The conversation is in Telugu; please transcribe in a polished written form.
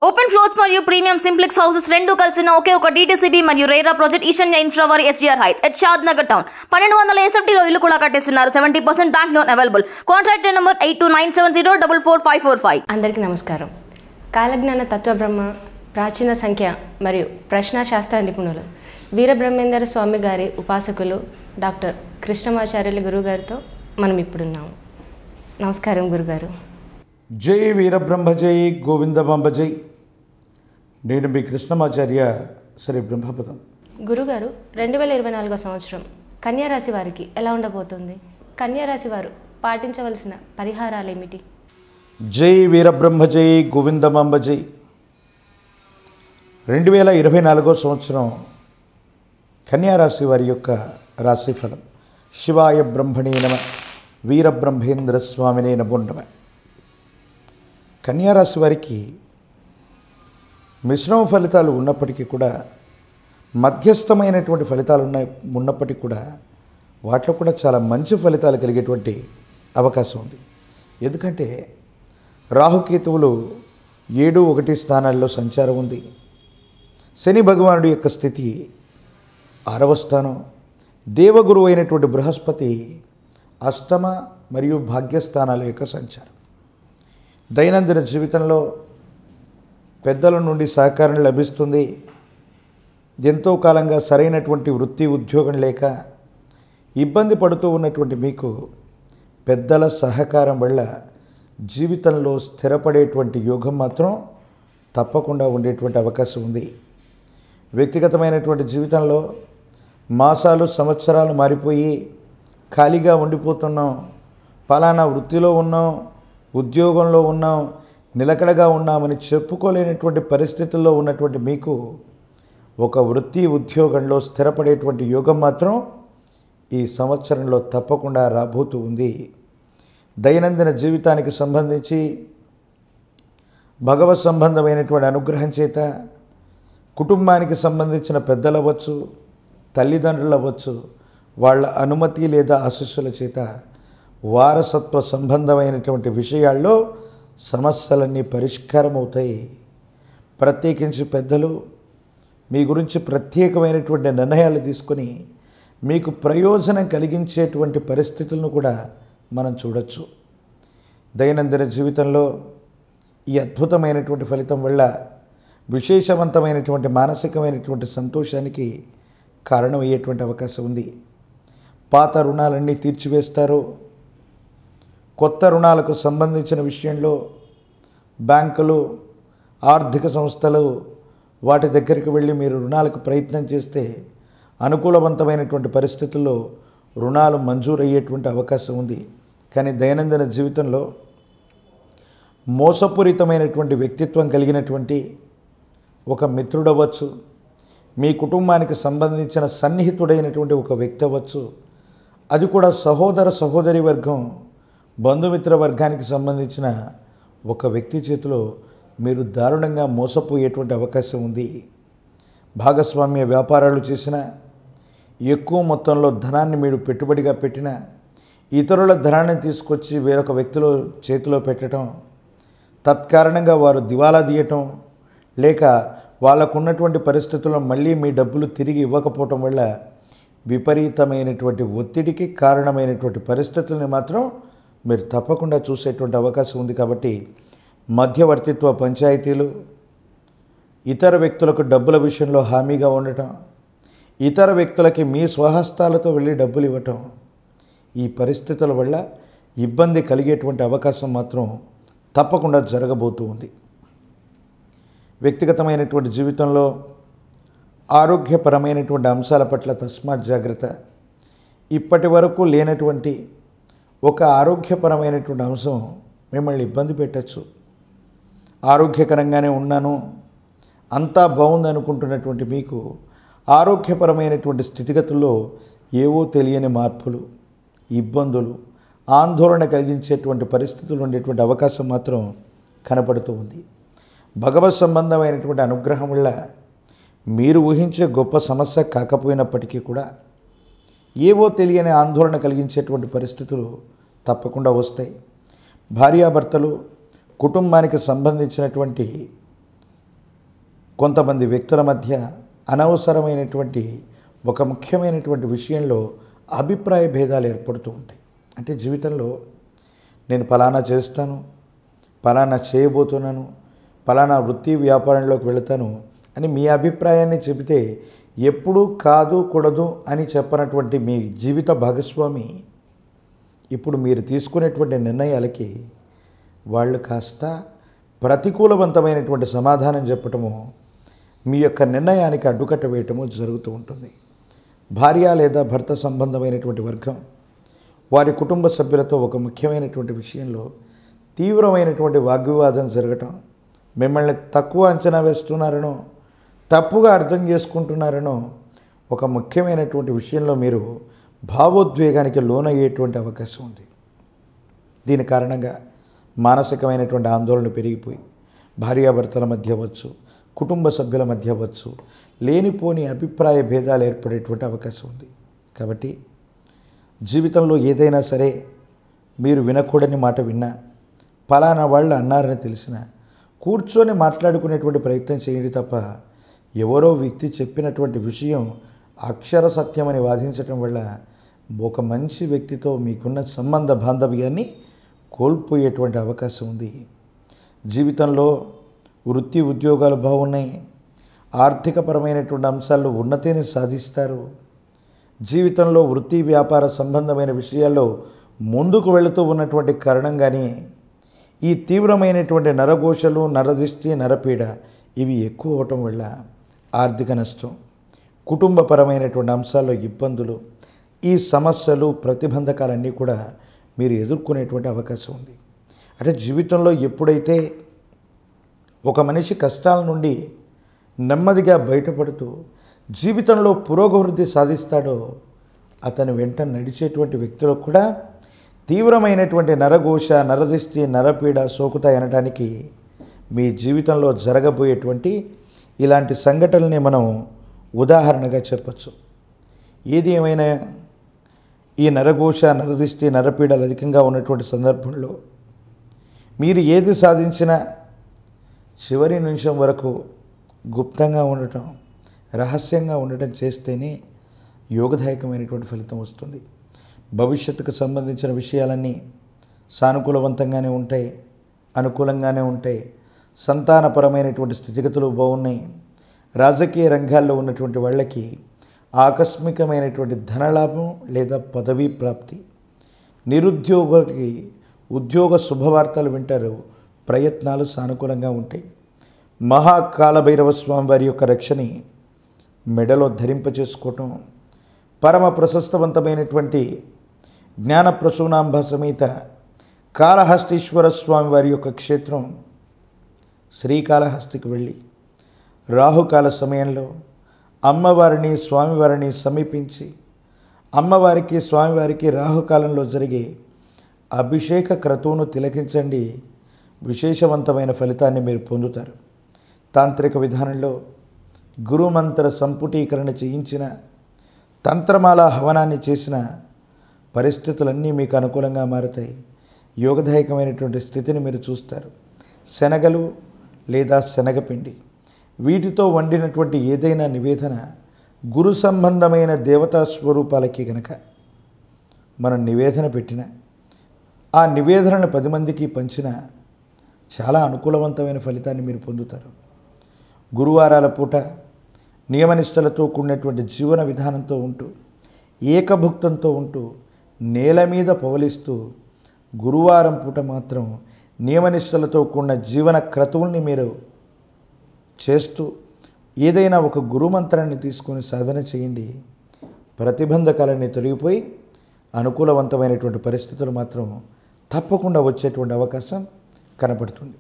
ఓపెన్ ఫ్లోర్స్ మరియు ప్రీమియం సింప్లెక్స్ హౌసెస్ రెండు కలిసిన ఒకే ఒక డీటీసీబీ మరియు రేరా ప్రాజెక్ట్ ఈశాన్య ఇన్ఫ్రావారి SGR heights at Shadnagar town 1200 ఎస్ఎఫ్టీలో ఇల్లు కూడా కట్టేస్తున్నారు. 70% bank loan available. Contract number 8297044545. అందరికీ నమస్కారం. కాలజ్ఞాన తత్వబ్రహ్మ, ప్రాచీన సంఖ్య మరియు ప్రశ్నాశాస్త్ర నిపుణులు వీరబ్రహ్మేంద్ర స్వామి గారి ఉపాసకులు డాక్టర్ కృష్ణమాచార్యులు గురుగారితో మనం ఇప్పుడున్నాము. నమస్కారం గురుగారు. జై వీరబ్రహ్మ జై గోవిందమాంబ జై. నేను మీ కృష్ణమాచార్య శ్రీ బ్రహ్మపదం. గురుగారు, 2024 సంవత్సరం కన్యారాశి వారికి ఎలా ఉండబోతుంది? కన్యారాశి వారు పాటించవలసిన పరిహారాలు ఏమిటి? జై వీరబ్రహ్మ జై గోవిందమాంబ జై. 2024 సంవత్సరం కన్యారాశి వారి యొక్క రాశిఫలం. శివాయ బ్రహ్మణే నమ, వీరబ్రహ్మేంద్ర స్వామినే నమో నమః. కన్యారాశి వారికి మిశ్రమ ఫలితాలు ఉన్నప్పటికీ కూడా, మధ్యస్థమైనటువంటి ఫలితాలు ఉన్నప్పటికీ కూడా వాటిలో కూడా చాలా మంచి ఫలితాలు కలిగేటువంటి అవకాశం ఉంది. ఎందుకంటే రాహుకేతువులు 7-1 స్థానాల్లో సంచారం ఉంది. శని భగవానుడి యొక్క స్థితి 6వ స్థానం. దేవగురు అయినటువంటి బృహస్పతి అష్టమ మరియు భాగ్యస్థానాల యొక్క సంచారం. దైనందిన జీవితంలో పెద్దల నుండి సహకారం లభిస్తుంది. ఎంతో కాలంగా సరైనటువంటి వృత్తి ఉద్యోగం లేక ఇబ్బంది పడుతూ ఉన్నటువంటి మీకు పెద్దల సహకారం వల్ల జీవితంలో స్థిరపడేటువంటి యోగం మాత్రం తప్పకుండా ఉండేటువంటి అవకాశం ఉంది. వ్యక్తిగతమైనటువంటి జీవితంలో మాసాలు సంవత్సరాలు మారిపోయి ఖాళీగా ఉండిపోతున్నాం, పలానా వృత్తిలో ఉన్నాం, ఉద్యోగంలో ఉన్నాం, నిలకడగా ఉన్నామని చెప్పుకోలేనటువంటి పరిస్థితుల్లో ఉన్నటువంటి మీకు ఒక వృత్తి ఉద్యోగంలో స్థిరపడేటువంటి యోగం మాత్రం ఈ సంవత్సరంలో తప్పకుండా రాబోతూ ఉంది. దైనందిన జీవితానికి సంబంధించి భగవత్ సంబంధమైనటువంటి అనుగ్రహం చేత కుటుంబానికి సంబంధించిన పెద్దలవ్వచ్చు, తల్లిదండ్రులు అవ్వచ్చు, వాళ్ళ అనుమతి లేదా ఆశీస్సుల చేత వారసత్వ సంబంధమైనటువంటి విషయాల్లో సమస్యలన్నీ పరిష్కారం అవుతాయి. ప్రత్యేకించి పెద్దలు మీ గురించి ప్రత్యేకమైనటువంటి నిర్ణయాలు తీసుకొని మీకు ప్రయోజనం కలిగించేటువంటి పరిస్థితులను కూడా మనం చూడొచ్చు. దైనందిన జీవితంలో ఈ అద్భుతమైనటువంటి ఫలితం వల్ల విశేషవంతమైనటువంటి మానసికమైనటువంటి సంతోషానికి కారణమయ్యేటువంటి అవకాశం ఉంది. పాత రుణాలన్నీ తీర్చివేస్తారు. కొత్త రుణాలకు సంబంధించిన విషయంలో బ్యాంకులు, ఆర్థిక సంస్థలు వాటి దగ్గరికి వెళ్ళి మీరు రుణాలకు ప్రయత్నం చేస్తే అనుకూలవంతమైనటువంటి పరిస్థితుల్లో రుణాలు మంజూరయ్యేటువంటి అవకాశం ఉంది. కానీ దైనందిన జీవితంలో మోసపూరితమైనటువంటి వ్యక్తిత్వం కలిగినటువంటి ఒక మిత్రుడవచ్చు, మీ కుటుంబానికి సంబంధించిన సన్నిహితుడైనటువంటి ఒక వ్యక్తి అవ్వచ్చు, అది కూడా సహోదర సహోదరి వర్గం, బంధుమిత్ర వర్గానికి సంబంధించిన ఒక వ్యక్తి చేతిలో మీరు దారుణంగా మోసపోయేటువంటి అవకాశం ఉంది. భాగస్వామ్య వ్యాపారాలు చేసిన, ఎక్కువ మొత్తంలో ధనాన్ని మీరు పెట్టుబడిగా పెట్టిన, ఇతరుల ధనాన్ని తీసుకొచ్చి వేరొక వ్యక్తిలో చేతిలో పెట్టడం, తత్కారణంగా వారు దివాలా తీయటం, లేక వాళ్ళకున్నటువంటి పరిస్థితుల్లో మళ్ళీ మీ డబ్బులు తిరిగి ఇవ్వకపోవటం వల్ల విపరీతమైనటువంటి ఒత్తిడికి కారణమైనటువంటి పరిస్థితుల్ని మాత్రం మీరు తప్పకుండా చూసేటువంటి అవకాశం ఉంది. కాబట్టి మధ్యవర్తిత్వ పంచాయతీలు, ఇతర వ్యక్తులకు డబ్బుల విషయంలో హామీగా ఉండటం, ఇతర వ్యక్తులకి మీ స్వహస్తాలతో వెళ్ళి డబ్బులు ఇవ్వటం, ఈ పరిస్థితుల వల్ల ఇబ్బంది కలిగేటువంటి అవకాశం మాత్రం తప్పకుండా జరగబోతూ ఉంది. వ్యక్తిగతమైనటువంటి జీవితంలో ఆరోగ్యపరమైనటువంటి అంశాల పట్ల తస్మాత్ జాగ్రత్త. ఇప్పటి వరకు లేనటువంటి ఒక ఆరోగ్యపరమైనటువంటి అంశం మిమ్మల్ని ఇబ్బంది పెట్టచ్చు. ఆరోగ్యకరంగానే ఉన్నాను, అంతా బాగుంది అనుకుంటున్నటువంటి మీకు ఆరోగ్యపరమైనటువంటి స్థితిగతుల్లో ఏవో తెలియని మార్పులు, ఇబ్బందులు, ఆందోళన కలిగించేటువంటి పరిస్థితులు ఉండేటువంటి అవకాశం మాత్రం కనపడుతూ ఉంది. భగవత్ సంబంధమైనటువంటి అనుగ్రహం వల్ల మీరు ఊహించే గొప్ప సమస్య కాకపోయినప్పటికీ కూడా ఏవో తెలియని ఆందోళన కలిగించేటువంటి పరిస్థితులు తప్పకుండా వస్తాయి. భార్యాభర్తలు కుటుంబానికి సంబంధించినటువంటి కొంతమంది వ్యక్తుల మధ్య అనవసరమైనటువంటి ఒక ముఖ్యమైనటువంటి విషయంలో అభిప్రాయ భేదాలు ఏర్పడుతూ ఉంటాయి. అంటే జీవితంలో నేను ఫలానా చేస్తాను, ఫలానా చేయబోతున్నాను, ఫలానా వృత్తి వ్యాపారంలోకి వెళతాను అని మీ అభిప్రాయాన్ని చెబితే ఎప్పుడూ కాదు కూడదు అని చెప్పనటువంటి మీ జీవిత భాగస్వామి ఇప్పుడు మీరు తీసుకునేటువంటి నిర్ణయాలకి వాళ్ళు కాస్త ప్రతికూలవంతమైనటువంటి సమాధానం చెప్పటము, మీ యొక్క నిర్ణయానికి అడ్డుకట్ట వేయటము జరుగుతూ ఉంటుంది. భార్య లేదా భర్త సంబంధమైనటువంటి వర్గం వారి కుటుంబ సభ్యులతో ఒక ముఖ్యమైనటువంటి విషయంలో తీవ్రమైనటువంటి వాగ్వివాదం జరగటం, మిమ్మల్ని తక్కువ అంచనా వేస్తున్నారనో తప్పుగా అర్థం చేసుకుంటున్నారనో ఒక ముఖ్యమైనటువంటి విషయంలో మీరు భావోద్వేగానికి లోనయ్యేటువంటి అవకాశం ఉంది. దీని కారణంగా మానసికమైనటువంటి ఆందోళన పెరిగిపోయి భార్యాభర్తల మధ్య అవ్వచ్చు, కుటుంబ సభ్యుల మధ్య అవ్వచ్చు, లేనిపోని అభిప్రాయ భేదాలు ఏర్పడేటువంటి అవకాశం ఉంది. కాబట్టి జీవితంలో ఏదైనా సరే మీరు వినకూడని మాట విన్నా, ఫలానా వాళ్ళు అన్నారని తెలిసినా కూర్చొని మాట్లాడుకునేటువంటి ప్రయత్నం చేయండి తప్ప ఎవరో వ్యక్తి చెప్పినటువంటి విషయం అక్షర సత్యమని వాదించటం వల్ల ఒక మంచి వ్యక్తితో మీకున్న సంబంధ బాంధవ్యాన్ని కోల్పోయేటువంటి అవకాశం ఉంది. జీవితంలో వృత్తి ఉద్యోగాలు బాగున్నాయి, ఆర్థికపరమైనటువంటి అంశాల్లో ఉన్నతిని సాధిస్తారు. జీవితంలో వృత్తి వ్యాపార సంబంధమైన విషయాల్లో ముందుకు వెళుతూ ఉన్నటువంటి కారణంగానే ఈ తీవ్రమైనటువంటి నరఘోషలు, నరదిష్టి, నరపీడ ఇవి ఎక్కువ అవటం వల్ల ఆర్థిక నష్టం, కుటుంబపరమైనటువంటి అంశాల్లో ఇబ్బందులు, ఈ సమస్యలు, ప్రతిబంధకాలన్నీ కూడా మీరు ఎదుర్కొనేటువంటి అవకాశం ఉంది. అంటే జీవితంలో ఎప్పుడైతే ఒక మనిషి కష్టాల నుండి నెమ్మదిగా బయటపడుతూ జీవితంలో పురోగవృద్ధి సాధిస్తాడో అతని వెంట నడిచేటువంటి వ్యక్తులకు కూడా తీవ్రమైనటువంటి నరఘోష, నరదిష్టి, నరపీడ సోకుతాయి అనడానికి మీ జీవితంలో జరగబోయేటువంటి ఇలాంటి సంఘటనల్ని మనం ఉదాహరణగా చెప్పచ్చు. ఏది ఏమైనా ఈ నరఘోష, నరదిష్టి, నరపీడలు అధికంగా ఉన్నటువంటి సందర్భంలో మీరు ఏది సాధించినా చివరి నిమిషం వరకు గుప్తంగా ఉండటం, రహస్యంగా ఉండటం చేస్తేనే యోగదాయకమైనటువంటి ఫలితం వస్తుంది. భవిష్యత్తుకు సంబంధించిన విషయాలన్నీ సానుకూలవంతంగానే ఉంటాయి, అనుకూలంగానే ఉంటాయి. సంతానపరమైనటువంటి స్థితిగతులు బాగున్నాయి. రాజకీయ రంగాల్లో ఉన్నటువంటి వాళ్ళకి ఆకస్మికమైనటువంటి ధనలాభం లేదా పదవీ ప్రాప్తి, నిరుద్యోగికి ఉద్యోగ శుభవార్తలు వింటారు, ప్రయత్నాలు సానుకూలంగా ఉంటాయి. మహాకాలభైరవ స్వామి వారి యొక్క రక్షని మెడలో ధరింపచేసుకోవటం, పరమ ప్రశస్తవంతమైనటువంటి జ్ఞానప్రసూనాంబ సమేత కాళహస్తీశ్వర స్వామి వారి యొక్క క్షేత్రం శ్రీకాళహస్తికి వెళ్ళి రాహుకాల సమయంలో అమ్మవారిని, స్వామివారిని సమీపించి అమ్మవారికి, స్వామివారికి రాహుకాలంలో జరిగే అభిషేక క్రతువును తిలకించండి. విశేషవంతమైన ఫలితాన్ని మీరు పొందుతారు. తాంత్రిక విధానంలో గురుమంత్ర సంపుటీకరణ చేయించిన, తంత్రమాల హవనాన్ని చేసిన పరిస్థితులన్నీ మీకు అనుకూలంగా మారుతాయి. యోగదాయకమైనటువంటి స్థితిని మీరు చూస్తారు. శనగలు లేదా శనగపిండి వీటితో వండినటువంటి ఏదైనా నివేదన గురు సంబంధమైన దేవతా స్వరూపాలకి కనుక మనం నివేదన పెట్టిన, ఆ నివేదనను 10 మందికి పంచిన చాలా అనుకూలవంతమైన ఫలితాన్ని మీరు పొందుతారు. గురువారాల పూట నియమనిష్టలతో కూడినటువంటి జీవన విధానంతో ఉంటూ, ఏకభుక్తంతో ఉంటూ, నేల మీద పవలిస్తూ, గురువారం పూట మాత్రం నియమనిష్టలతో కూడిన జీవన క్రతువుల్ని మీరు చేస్తూ ఏదైనా ఒక గురుమంత్రాన్ని తీసుకొని సాధన చేయండి. ప్రతిబంధకాలన్నీ తొలగిపోయి అనుకూలవంతమైనటువంటి పరిస్థితులు మాత్రం తప్పకుండా వచ్చేటువంటి అవకాశం కనపడుతుంది.